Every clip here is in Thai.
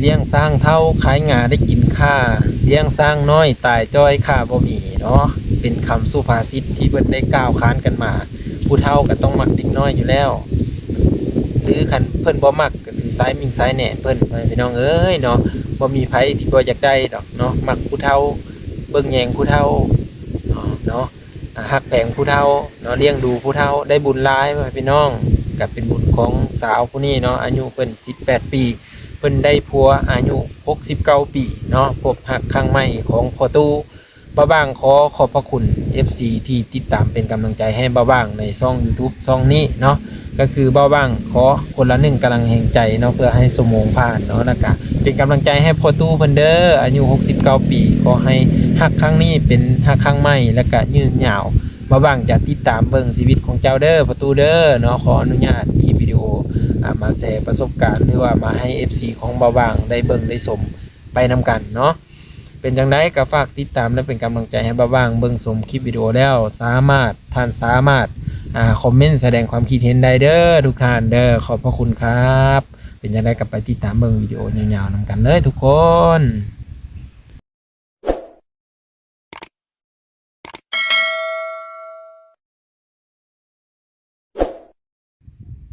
เลี้ยงสร้างเท่าขายงาได้กินข้าเลี้ยงสร้างน้อยตายจ้อยข้าบ่มีเนาะเป็นคำสุภาษิตที่เพิ่นได้กล่าวค้านกันมาผู้เฒ่าก็ต้องมักเด็กน้อยอยู่แล้วหรือคันเพิ่นบ่มักก็คือสายมิงสายแหน่เพิ่นพี่น้องเอ้ยเนาะบ่มีไผที่บ่อยากได้ดอกเนาะมักผู้เฒ่าเบิ่งแยงผู้เฒ่าเนาะฮักแพงผู้เฒ่าเนาะเลี้ยงดูผู้เฒ่าได้บุญหลายพี่น้องก็เป็นบุญของสาวผู้นี้เนาะอายุเพิ่น18 ปีเพิ่นได้ผัวอายุ69 ปีเนาะพบฮักครั้งใหม่ของพ่อตู้บ่าวบ้างขอบพระคุณ FC ที่ติดตามเป็นกำลังใจให้บ่าวบ้างในช่อง YouTube ช่องนี้เนาะก็คือบ่าวบ้างขอคนละ1กำลังแห่งใจเนาะเพื่อให้สมงผ่านเนาะแล้วก็เป็นกำลังใจให้พ่อตู้เพิ่นเด้ออายุ69 ปีขอให้ฮักครั้งนี้เป็นฮักครั้งใหม่แล้วก็ยืนยาวบ่าวบ้างจะติดตามเบิ่งชีวิตของเจ้าเด้อพ่อตู้เด้อเนาะขออนุญาตคลิปวิดีโอมาแชร์ประสบการณ์หรือว่ามาให้ FC ของบ่าวบ้างได้เบิ่งได้ชมไปนำกันเนาะเป็นจังได๋ก็ฝากติดตามและเป็นกำลังใจให้บ่าวบ้างเบิ่งชมคลิปวิดีโอแล้วสามารถคอมเมนต์แสดงความคิดเห็นได้เด้อทุกท่านเด้อขอบพระคุณครับเป็นจังได๋ก็ไปติดตามเบิ่งวิดีโอยาวๆนำกันเลยทุกคน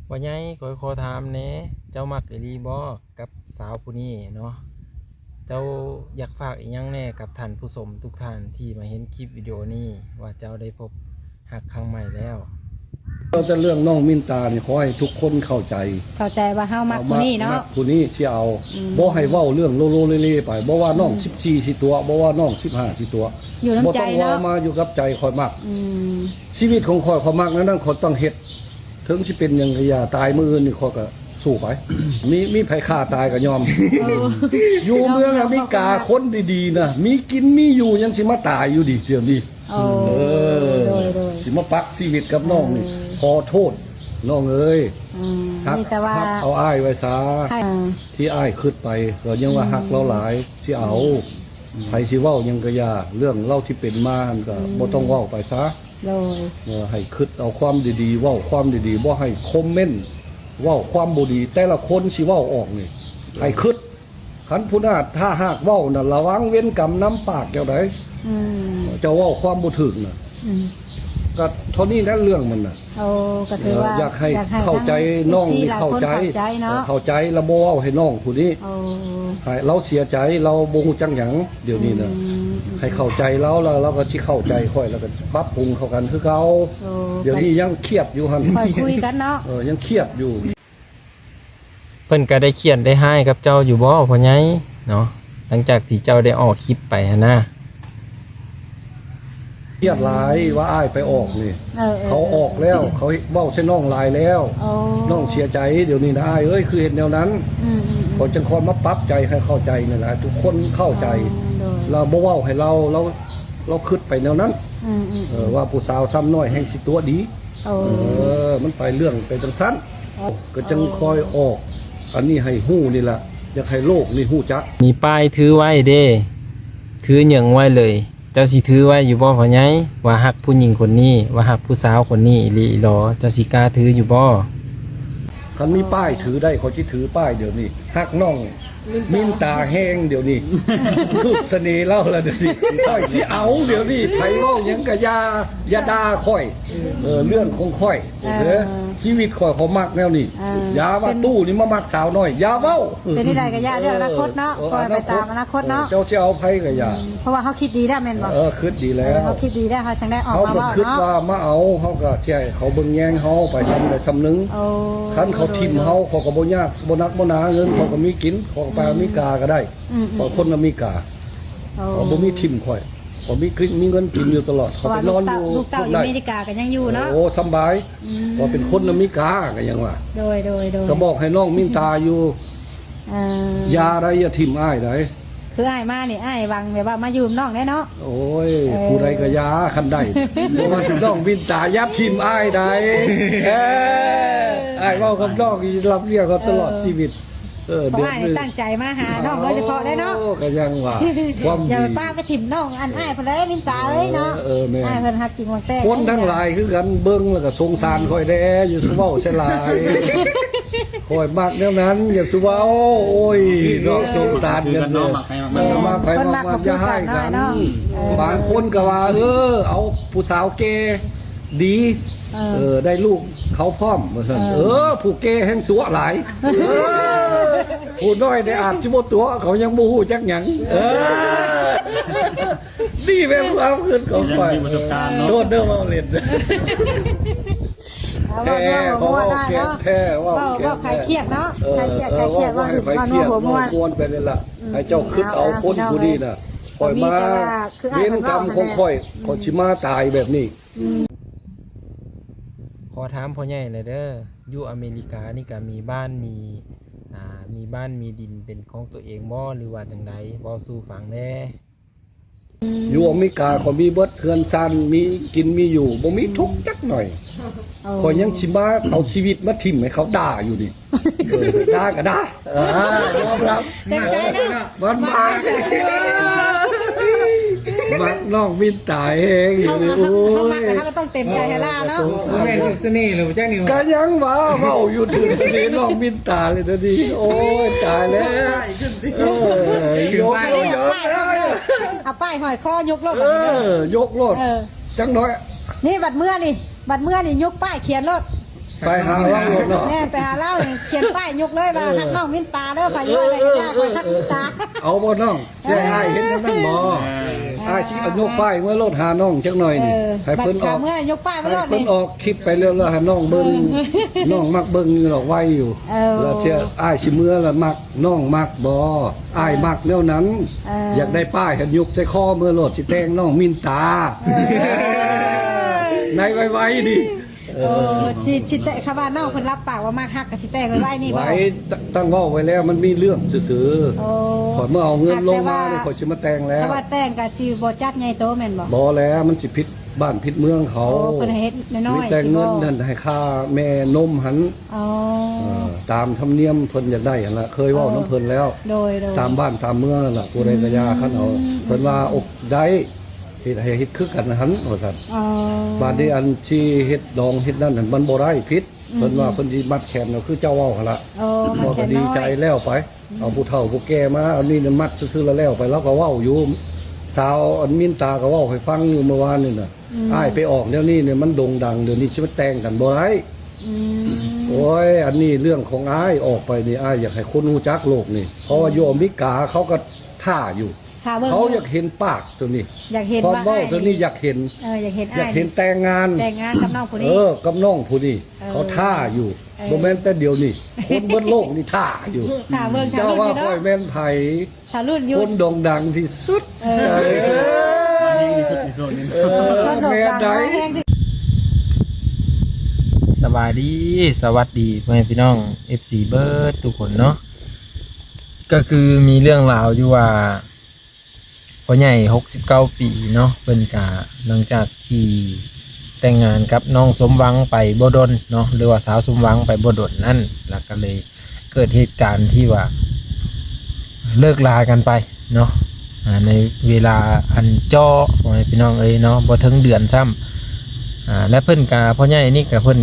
ว่าไงขอถามแหน่เจ้ามักอีหลีบ่กับสาวผู้นี้เนาะเจ้าอยากฝากอีกยังแน่กับท่านผู้ชมทุกท่านที่มาเห็นคลิปวิดีโอนี้ว่าเจ้าได้พบหักครั้งใหม่แล้วเราจะเรื่องน้องมินตาเนี่ยขอให้ทุกคนเข้าใจว่าเฮามักผู้นี้เนาะผู้นี้สิเอาบ่ให้เว้าเรื่องโลโลเล่ๆไปบ่ว่าน้อง14สิตัวบ่ว่าน้อง15สิตัวบ่ต้องว่ามาอยู่กับใจคอยมักชีวิตของคอยมักนั้นคอยต้องเฮ็ดถึงสิเป็นหยังก็อย่าตายมื้ออื่นนี่คอยก็สู้ไปมีไผฆ่าตายก็ยอมอยู่เมืองอเมริกาคนดีๆนะมีกินมีอยู่ยังสิมาตายอยู่ดิเดี๋ยวนี้สิมาปักชีวิตกับน้องนี่ขอโทษน้องเอ้ยฮักเอาอ้ายไว้ซะที่อ้ายขึ้นไปก็ยังว่าฮักเราหลายสิเอาไผสิเว้ายังก็อย่าเรื่องเล่าที่เป็นมาก็บ่ต้องเว้าไปซะให้คิดเอาความดีๆเว้าความดีๆบ่ให้คอมเมนต์เว้าความบ่ดีแต่ละคนสิเว้าออกนี่ให้คิดคันผู้น่าถ้าหากเว้าน่ะระวังเว้นกรรมน้ำปากเจ้าใดจะเว้าความบ่ถึกน่ะก็เท่านี้นะเรื่องมันน่ะก็ถือว่าอยากให้เข้าใจน้องนี่เข้าใจแล้วบ่เว้าให้น้องผู้นี้ให้เราเสียใจเราบ่ฮู้จักหยังเดี๋ยวนี้น่ะให้เข้าใจเราแล้วเราก็สิเข้าใจค่อยแล้วก็ปรับปรุงเข้ากันคือเก่าเดี๋ยวนี้ยังเครียดอยู่หั่นค่อยคุยกันเนาะยังเครียดอยู่เพิ่นก็ได้เขียนได้ให้กับเจ้าอยู่บ่พ่อใหญ่เนาะหลังจากที่เจ้าได้ออกคลิปไปหั่นนะเครียดหลายว่าอ้ายไปออกนี่เขาออกแล้วเขาเว้าใส่น้องหลายแล้วน้องเสียใจเดี๋ยวนี้นะอ้ายเอ้ยคือเห็นแนวนั้นเขาจังคอยมาปรับใจให้เข้าใจนั่นแหละทุกคนเข้าใจเราบ่เว้าให้เราคิดไปแนวนั้นว่าผู้สาวซ้ำน้อยแห่งสิตัวดีมันไปเรื่องไปจังซั่นก็จังคอยออกอันนี้ให้ฮู้นี่ล่ะอยากให้โลกนี่ฮู้จักมีป้ายถือไว้เด้ถือหยังไว้เลยเจ้าสิถือไว้อยู่บ่พ่อใหญ่ว่าฮักผู้หญิงคนนี้ว่าฮักผู้สาวคนนี้อีหลีหรอเจ้าสิกล้าถืออยู่บ่คันมีป้ายถือได้เขาสิถือป้ายเดี๋ยวนี้ฮักน้องมินตาแห้งเดี๋ยวนี้ลูกเสน่ห์เล่าแล้วเดี๋ยวนี้ค่อยสิเอาเดี๋ยวนี้ไผเว้าหยังก็อย่าด่าค่อยเรื่องของค่อยชีวิตค่อยเขามักแนวนี้อย่าว่าตู้นี่มามักสาวน้อยอย่าเว้าเป็นได้ก็อย่าเรื่องอนาคตเนาะคอยไปตามอนาคตเนาะเจ้าสิเอาไผก็อย่าเพราะว่าเฮาคิดดีได้แม่นบ่คิดดีแล้วเฮาคิดดีได้เฮาจังได้ออกมาเว้าเนาะเฮาคิดว่ามาเอาเฮาก็สิให้เขาเบิ่งแยงเฮาไปซ้ำได้ซ้ำนึงคันเขาทิ่มเฮาเขาก็บ่ยากบ่นักบ่หนาเงินเขาก็มีกินเขาไปอเมริกาก็ได้เพราะคนอเมริกาเขาบ่มีทิมข่อยเขามีเงินกินอยู่ตลอดเขาไปนอนอยู่ลูกเต้าอยู่อเมริกาก็ยังอยู่เนาะโอ้สบายเพราะเป็นคนอเมริกาก็ยังว่าโดยก็บอกให้น้องมินตาอยู่ยาอะไรอย่าทิมอ้ายได้คืออ้ายมานี่อ้ายวังแบบว่ามายืมน้องได้เนาะโอ้ยผู้ใดก็ยาคันใดเพราะว่าน้องมินตายัดทิมอ้ายได้อ้ายเว้ากับน้องรับเรียกเขาตลอดชีวิตเพราะอ้ายตั้งใจมาหาน้องโดยเฉพาะได้เนาะก็ยังว่าความดีอย่าป้าไปถิ่มน้องอันอ้ายเพิ่นได้มินตาเอ้ยเนาะอ้ายเพิ่นฮักจริงวังแต่คนทั้งหลายคือกันเบิ่งแล้วก็สงสารค่อยแด้อยู่ซุเว้าใส่หลาย คอยมากแนวนั้นอย่าสุเว้าโอ้ยเนาะสงสารกันเด้อมาไผมาอย่าให้กันบางคนก็ว่าเอาผู้สาวเกดีได้ลูกเขาพร้อมว่าซั่นผู้เกแห่งตัวหลายผู้น้อยได้อาจสิบ่ตัวเขายังบ่ฮู้จักหยังนี่แม่นความคิดของข่อย มีประสบการณ์เนาะ โดดเด้อมาเล่นแท้เขาเอาแก่แท้ว่าแก่ ใครเครียดเนาะใครเครียดว่า ให้ไปเครียดมวนไปนี่ล่ะให้เจ้าคิดเอาคนผู้นี้น่ะข่อยมาเว้นกรรมของข่อยก็สิมาตายแบบนี้ ขอถามพ่อใหญ่เลยเด้ออยู่อเมริกานี่ก็มีบ้านมีบ้านมีดินเป็นของตัวเองบ่หรือว่าจังไดบ่สู่ฟังแน่ อยู่อเมริกาเขามีเบิดเทือนซันมีกินมีอยู่บ่มีทุกข์จักหน่อยข่อยยังสิมาเอาชีวิตมาทิ่มให้เขาด่าอยู่ดิด่าก็ด่ายอมรับ เต็มใจนะ มันมามักน้องมินตายเองอยู่นี่โอ้ย เขาก็ต้องเต็มใจให้ล่าเนาะ แม่นเสน่ห์หรือจ้านิว ก็ยังว่าเว้าอยู่ถึงเสน่ห์น้องมินตาเลยนะดิโอ้ยตายแล้วยกเยอะเอาป้ายหอยคอยกโลด ยกรถจังน้อย นี่บัดเมื่อนี่ยกป้ายเขียนรถ ไปหาเล่ารถเนาะ แม่ไปหาเล่าเขียนป้ายยกเลยว่าทักน้องมินตาเด้อฝ่ายย่อยอะไรก็ยากกว่าทักมินตา เอาบ่น้องเจ้อ้ายเห็นนั่นบ่อ้ายสิเอายกป้ายเมื่อรถหาน้องจักหน่อยนี่ให้เพิ่นออก เมื่อยกป้ายมารถ เพิ่นออกคลิปไปเรื่อยๆให้น้องเบิ่งน้องมักเบิ่งอยู่ดอกไว้อยู่แล้วเชื่ออ้ายสิเมื่อแล้วมักน้องมักบ่อ้ายมักแนวนั้นอยากได้ป้ายให้ยกใส่คอเมื่อรถสิแต่งน้องมินตาในไว้ๆดิ ชิแต่คำว่าน้องเพิ่นรับปากว่ามากฮักกับชิแต่ไว้นี่บ่ ไว้ตั้งเว้าไว้แล้วมันมีเรื่องซื่อๆขอยเมื่อเอาเงินลงมาเนี่ยขอยสิมาแต่งแล้ว คำว่าแต่งกับชีบ่จัดใหญ่โตแม่นบ่ บ่แล้วมันสิผิดบ้านผิดเมืองเขา เพิ่นเฮ็ดน้อย มี ๆ แต่เงินนั่นให้ค่าแม่นมหัน อ๋อ ตามธรรมเนียมเพิ่นอยากได้หั่นล่ะเคยเว้าน้ำเพิ่นแล้ว โดย ตามบ้านตามเมืองนั่นล่ะผู้ใดก็ยาคันเอาเพิ่นว่าอกได้เฮ็ดให้เฮ็ดคือกันหันว่าซั่น อ๋อ บ้านที่อันที่เฮ็ดดองเฮ็ดนั่นนั่นมันบ่ได้ผิดเพิ่นว่าเพิ่นสิมัดแขนก็คือเจ้าเว้าหั่นล่ะ โอ้ พอก็ดีใจแล้วไป เอาผู้เฒ่าผู้แก่มาเอานี่มัดซื่อๆแล้วไปแล้วก็เว้าอยู่สาวอันมินตาก็เว้าให้ฟังอยู่เมื่อวานนี่น่ะอ้ายไปออกเดี๋ยวนี้เนี่ยมันโด่งดังเดี๋ยวนี้สิมาแต่งกันบ่ได้โอ้ยอันนี้เรื่องของอ้ายออกไปนี่อ้ายอยากให้คนรู้จักโลกนี่เพราะว่าอยู่อเมริกาเขาก็ท่าอยู่เขาอยากเห็นปากตัวนี้ อยากเห็น ความ ว่า เว้าตัวนี้อยากเห็น อยากเห็น อยากเห็นแต่งงาน แต่งงานกับน้องผู้นี้ กับน้องผู้นี้เขาท่าอยู่บ่แม่นแต่เดียวนี่คนเบิดโลกนี่ท่าอยู่ ถ้าเบิ่งถ้า เจ้า รุ่น ว่า อยู่ ค่อย เนาะ แม่นไผ ถ้ารุ่นอยู่ คนโด่งดังที่สุด ที่สุดในโซนนี้ แม่ใด สวัสดีพ่อแม่พี่น้อง FC เบิร์ดทุกคนเนาะก็คือมีเรื่องราวอยู่ว่าพ่อใหญ่69 ปีเนาะเพิ่นกะหลังจากที่แต่งงานกับน้องสมหวังไปบ่ดนเนาะหรือว่าสาวสมหวังไปบ่ดนนั่นแล้วก็เลยเกิดเหตุการณ์ที่ว่าเลิกลากันไปเนาะในเวลาอันจ้อพ่อแม่พี่น้องเนาะบ่ถึงเดือนซ้ำและเพิ่นกะพ่อใหญ่นี่ก็เพิ่น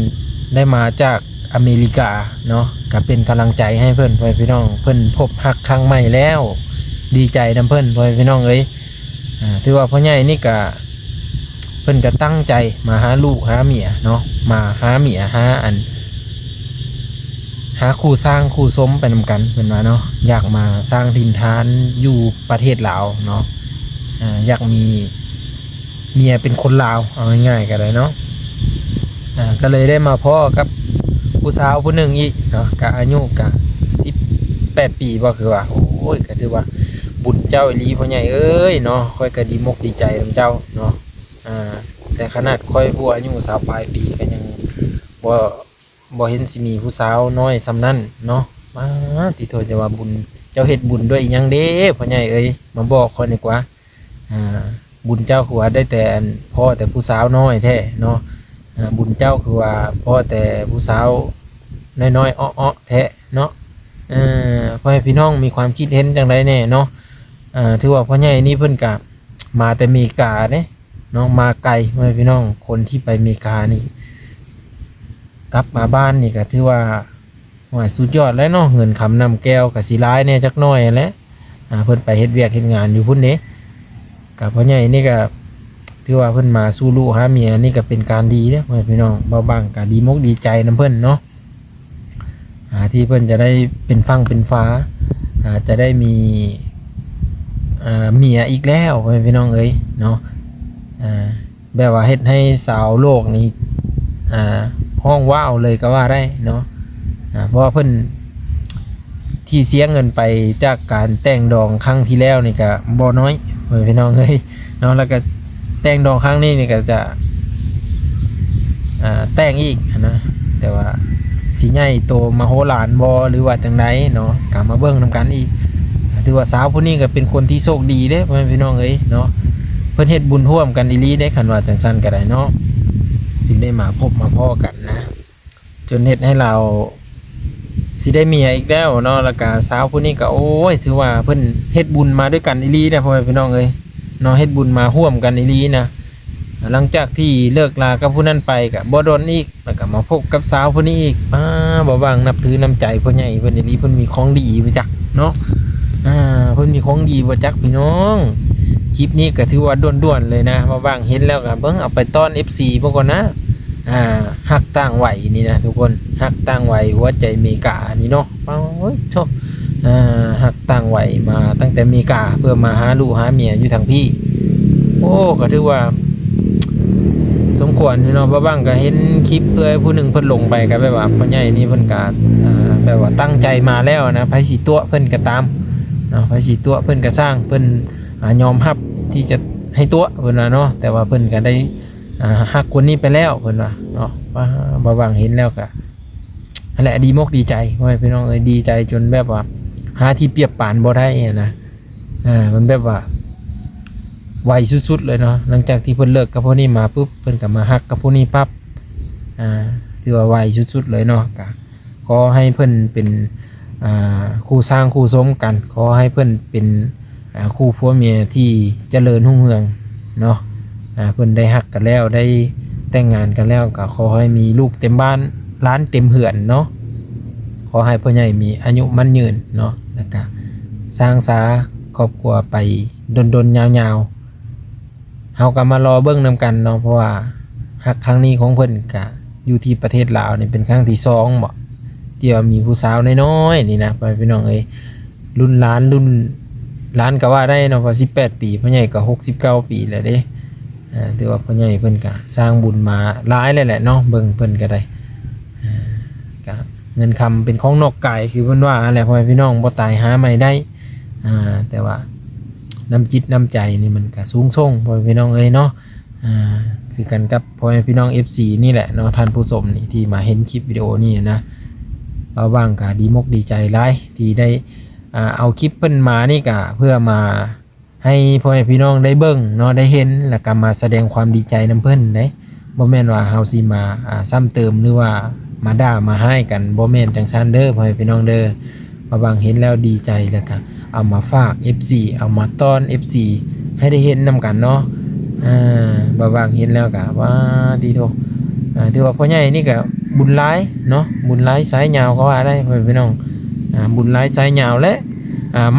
ได้มาจากอเมริกาเนาะก็เป็นกำลังใจให้เพิ่นพ่อแม่พี่น้องเพิ่นพบรักครั้งใหม่แล้วดีใจนำเพิ่นพ่อแม่พี่น้องถือว่าพ่อใหญ่นี่ก็เพิ่นก็ตั้งใจมาหาลูกหาเมียเนาะมาหาเมียหาคู่สร้างคู่สมไปนำกันเพิ่นว่าเนาะอยากมาสร้างถิ่นฐานอยู่ประเทศลาวเนาะอยากมีเมียเป็นคนลาวเอาง่ายๆก็ได้เนาะก็เลยได้มาพ่อกับผู้สาวผู้หนึ่งอีกเนาะก็อายุก็18 ปีบ่คือว่าโอ้ยก็ถือว่าบุญเจ้าอีหลีพ่อใหญ่เอ้ยเนาะค่อยก็ดีมกดีใจนำเจ้าเนาะแต่ขนาดค่อยผู้อายุ20ปลายปีก็ยังบ่เห็นสิมีผู้สาวน้อยซำนั้นเนาะมาติโทษจะว่าบุญเจ้าเฮ็ดบุญด้วยอีหยังเด้พ่อใหญ่เอ้ยมาบอกค่อยดีกว่าบุญเจ้าคือว่าได้แต่พ่อแต่ผู้สาวน้อยแท้เนาะบุญเจ้าคือว่าพ่อแต่ผู้สาวน้อยๆอ้อๆแท้เนาะพ่อให้พี่น้องมีความคิดเห็นจังไดแน่เนาะถือว่าพ่อใหญ่นี่เพิ่นก็มาแต่อเมริกาเด้เนาะมาไกลพ่อให้พี่น้องคนที่ไปอเมริกานี่กลับมาบ้านนี่ก็ถือว่า ว่าสุดยอดแล้วเนาะเงินคำนำแก้วก็สิหลายแน่จักหน่อยแหละเพิ่นไปเฮ็ดเวียกเฮ็ดงานอยู่พุ่นเด้ก็พ่อใหญ่นี่ก็ถือว่าเพิ่นมาสู่ลูกหาเมียนี่ก็เป็นการดีเด้อพี่น้องบ่บางก็ดีมกดีใจนํเพิ่นเนาะที่เพิ่นจะได้เป็นฟังเป็นฟ้าจะได้มีเมียอีกแล้วพี่น้องเอ้ยเนาะแบบว่าเฮ็ดให้สาวโลกนี้ห้องว้าวเลยก็ว่าได้เนาะเพราะว่าเพิ่นที่เสียเงินไปจากการแต่งดองครั้งที่แล้วนี่ก็บ่น้อยพี่น้องเอ้ยเนาะแล้วก็แต่งดองครั้งนี้นี่ก็จะแต่งอีกนะแต่ว่าสิใหญ่โตมโหฬารบ่หรือว่าจังไดเนาะก็มาเบิ่งนำกันอีกถือว่าสาวผู้นี้ก็เป็นคนที่โชคดีเด้พี่น้องเอ้ยเนาะเพิ่นเฮ็ดบุญร่วมกันอีหลีได้คันว่าจังซั่นก็ได้เนาะสิได้มาพบมาพ้อกันนะจนเฮ็ดให้เราสิได้เมียอีกแล้วเนาะแล้วก็สาวผู้นี้ก็โอ้ยถือว่าเพิ่นเฮ็ดบุญมาด้วยกันอีหลีนะพ่อแม่พี่น้องเอ้ยเนาะเฮ็ดบุญมาร่วมกันอีหลีนะหลังจากที่เลิกลากับผู้นั้นไปก็บ่โดนอีกแล้วก็มาพบกับสาวผู้นี้อีกบ่ว่างนับถือน้ำใจพ่อใหญ่เพิ่นอีหลีเพิ่นมีของดีบ่จักเนาะเพิ่นมีของดีบ่จักพี่น้องคลิปนี้ก็ถือว่าด่วนๆเลยนะบ่ว่างเห็นแล้วก็เบิ่งเอาไปต้อน FC พวกก่อนนะฮักต่างไหวนี่นะทุกคนฮักต่างไหวหัวใจเมกานี่เนาะโอ้ยชอบฮักต่างไหวมาตั้งแต่เมกาเพื่อมาหาลูกหาเมียอยู่ทางพี่โอ้ก็ถือว่าสมควรเนาะบ่บ้างก็เห็นคลิปผู้หนึ่งเพิ่นลงไปก็แบบว่าพ่อใหญ่นี่เพิ่นก็แบบว่าตั้งใจมาแล้วนะไผสิตัวเพิ่นก็ตามเนาะไผสิตัวเพิ่นก็สร้างเพิ่นยอมรับที่จะให้ตัวเพิ่นว่าเนาะแต่ว่าเพิ่นก็ได้ฮักคนนี้ไปแล้วเพิ่นว่าเนาะว่าบ่ว่างเห็นแล้วก็นั่นแหละดีมกดีใจว่าพี่น้องเอ้ยดีใจจนแบบว่าหาที่เปรียบปานบ่ได้นะมันแบบว่าไวสุดๆเลยเนาะหลังจากที่เพิ่นเลิกกับผู้นี้มาปุ๊บเพิ่นก็มาฮักกับผู้นี้ปั๊บถือว่าไวสุดๆเลยเนาะก็ขอให้เพิ่นเป็นคู่สร้างคู่สมกันขอให้เพิ่นเป็นคู่ผัวเมียที่เจริญรุ่งเรืองเนาะเพิ่นได้ฮักกันแล้วได้แต่งงานกันแล้วก็ขอให้มีลูกเต็มบ้านล้านเต็มเหือนเนาะขอให้พ่อใหญ่มีอายุมั่นยืนเนาะแล้วก็สร้างสาครอบครัวไปดนๆยาวๆเฮาก็มารอเบิ่งนำกันเนาะเพราะว่าฮักครั้งนี้ของเพิ่นก็อยู่ที่ประเทศลาวนี่เป็นครั้งที่2บ่ที่ว่ามีผู้สาวน้อยๆนี่นะพี่น้องเอ้ยรุ่นล้านก็ว่าได้เนาะพอ18ปีพ่อใหญ่ก็69ปีแล้วเด้ถือว่าพ่อใหญ่เพิ่นก็สร้างบุญมาหลายเลยแหละเนาะเบิ่งเพิ่นก็ได้ก็เงินคำเป็นของนอกกายคือเพิ่นว่าอะไรพ่อพี่น้องบ่ตายหาใหม่ได้แต่ว่าน้ำจิตน้ำใจนี่มันก็สูงส่งพ่อพี่น้องเอ้ยเนาะคือกันกับพ่อพี่น้อง FC นี่แหละเนาะท่านผู้ชมนี่ที่มาเห็นคลิปวิดีโอนี่นะเราบ้างก็ดีมกดีใจหลายที่ได้เอาคลิปเพิ่นมานี่ก็เพื่อมาให้พ่อแม่พี่น้องได้เบิ่งเนาะได้เห็นแล้วก็มาแสดงความดีใจนำเพิ่นได้บ่แม่นว่าเฮาสิมาซ้ำเติมหรือว่ามาด่ามาให้กันบ่แม่นจังซั่นเด้อพ่อแม่พี่น้องเด้อมาบางเห็นแล้วดีใจแล้วก็เอามาฝาก FC เอามาต้อน FC ให้ได้เห็นนำกันเนาะบ่บางเห็นแล้วก็ว่าดีโตถือว่าพ่อใหญ่นี่ก็บุญหลายเนาะบุญหลายสายยาวก็ว่าได้พ่อแม่พี่น้องบุญหลายสายยาวและ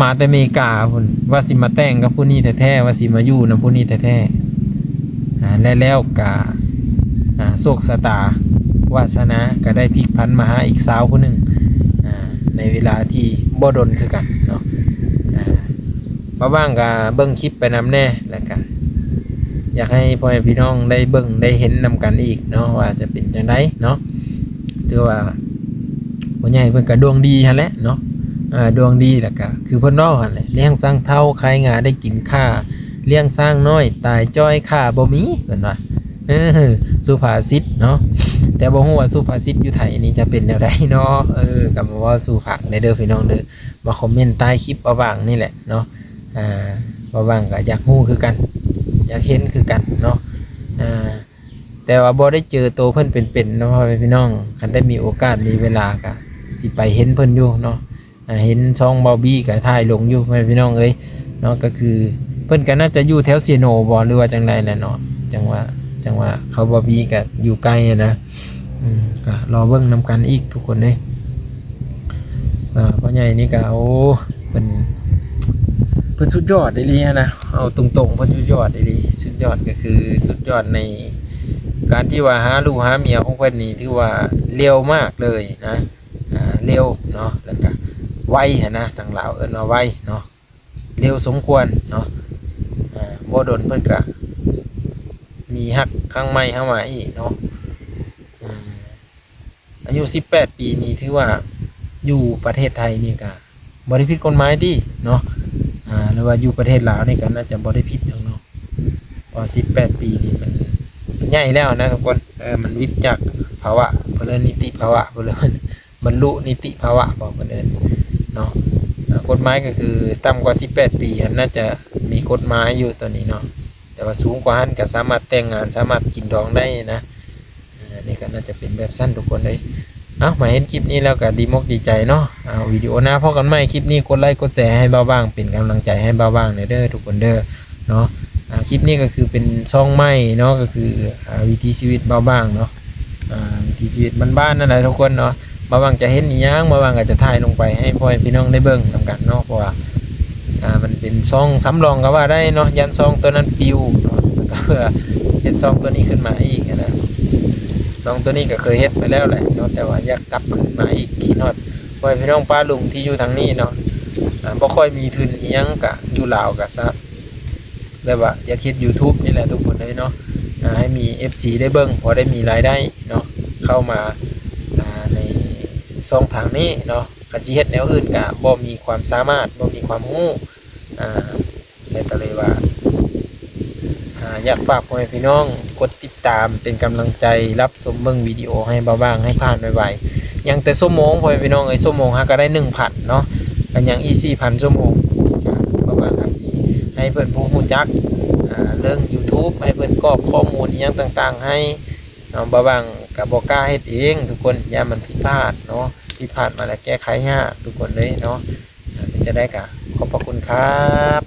มาแต่อเมริกาพุ่นว่าสิมาแต่งกับผู้นี้แท้ๆว่าสิมาอยู่นำผู้นี้แท้ๆแล้วก็โชคชะตาวาสนาก็ได้พลิกผันมาหาอีกสาวคนหนึ่งในเวลาที่บ่ดนคือกันเนาะมาบ้างก็เบิ่งคลิปไปนำแน่แล้วกันอยากให้พ่อแม่พี่น้องได้เบิ่งได้เห็นนำกันอีกเนาะว่าจะเป็นจังไดเนาะถือว่าพ่อใหญ่เพิ่นก็ดวงดีหั่นแหละเนาะดวงดีแล้วก็คือเพิ่นเนาะหั่นแหละเลี้ยงสร้างเท่าขายงาได้กินข้าเลี้ยงสร้างน้อยตายจ้อยข้าบ่มีเพิ่นว่าสุภาษิตเนาะแต่บ่ฮู้ว่าสุภาษิตอยู่ไทยนี่จะเป็นแนวใดเนาะก็มาว่าสู่ผักในเด้อพี่น้องเด้อมาคอมเมนต์ใต้คลิปเอาบ้างนี่แหละเนาะบ่บ้างก็อยากฮู้คือกันอยากเห็นคือกันเนาะแต่ว่าบ่ได้เจอตัวเพิ่นเป็นๆเนาะพี่น้องคันได้มีโอกาสมีเวลาก็สิไปเห็นเพิ่นอยู่เนาะเห็นช่องเบาบี้ก็ถ่ายลงอยู่พี่น้องเอ้ยเนาะก็คือเพิ่นก็น่าจะอยู่แถวเซโนบ่หรือว่าจังได๋แหละเนาะจังว่าเขาเบาบี้ก็อยู่ใกล้นะก็รอเบิ่งนำกันอีกทุกคนเด้ พ่อใหญ่นี่ก็เอาเป็นสุดยอดอีหลีนะเอาตรงๆเพิ่นสุดยอดอีหลีสุดยอดก็คือสุดยอดในการที่ว่าหาลูกหาเมียของเพิ่นนี่ถือว่าเร็วมากเลยนะเร็วเนาะแล้วก็ไวนะทางลาวเอิ้นว่าไวเนาะเร็วสมควรเนาะบ่ดนเพิ่นก็มีฮักข้างใหม่เข้ามาอีกเนาะอายุ18ปีนี่ถือว่าอยู่ประเทศไทยนี่ก็บ่ได้ผิดกฎหมายติเนาะหรือว่าอยู่ประเทศลาวนี่ก็น่าจะบ่ได้ผิดหยังเนาะพอ18ปีนี่มันใหญ่แล้วนะทุกคนมันวิทย์จากภาวะเพิ่นนิติภาวะเพิ่นบรรลุนิติภาวะบอกเพิ่นเนาะกฎหมายก็คือต่ำกว่า18ปีน่าจะมีกฎหมายอยู่ตอนนี้เนาะแต่ว่าสูงกว่านั้นก็สามารถแต่งงานสามารถกินดองได้นะนี่ก็น่าจะเป็นแบบสั้นทุกคนเลยมาเห็นคลิปนี้แล้วก็ดีมกดีใจเนาะวิดีโอหน้าพบกันใหม่คลิปนี้กดไลค์กดแชร์ให้เบาบ้างเป็นกำลังใจให้เบาบ้างเด้อทุกคนเด้อเนาะคลิปนี้ก็คือเป็นช่องใหม่เนาะก็คือวิถีชีวิตเบาบ้างเนาะวิถีชีวิตบ้านๆนั่นแหละทุกคนเนาะเบาบ้างจะเห็นอีหยังเบาบ้างก็จะถ่ายลงไปให้พ่อพี่น้องได้เบิ่งนำกันเนาะเพราะว่ามันเป็นช่องสำรองก็ว่าได้เนาะยันช่องตัวนั้นปิวเนาะก็เพื่อเฮ็ดช่องตัวนี้ขึ้นมาอีกนะช่องตัวนี้ก็เคยเฮ็ดไปแล้วแหละเนาะแต่ว่าอยากกลับขึ้นมาอีกคิดฮอดพ่อพี่น้องป้าลุงที่อยู่ทางนี้เนาะบ่ค่อยมีทุนอีหยังก็อยู่ลาวก็ซะแบบว่าอยากเฮ็ด YouTube นี่แหละทุกคนเลยเนาะให้มี FC ได้เบิ่งพอได้มีรายได้เนาะเข้ามาในช่องทางนี้เนาะก็สิเฮ็ดแนวอื่นก็บ่มีความสามารถบ่มีความรู้แล้วก็เลยว่าอยากฝากพ่อแม่พี่น้องกดติดตามเป็นกำลังใจรับชมเบิ่งวิดีโอให้เบาบ้างให้ผ่านไวๆยังแต่ชั่วโมงพ่อแม่พี่น้องชั่วโมงฮะก็ได้ 1,000 เนาะกันยังอีก 4,000 ชั่วโมงเบาบ้างก็สิให้เพิ่นผู้รู้จักเรื่อง YouTube ให้เพิ่นกรอกข้อมูลอีหยังต่างๆให้เบาบ้างก็บ่กล้าเฮ็ดเองทุกคนอย่ามันผิดพลาดเนาะผิดพลาดมาแล้วแก้ไขยากทุกคนเลยเนาะจะได้ก็ขอบพระคุณครับ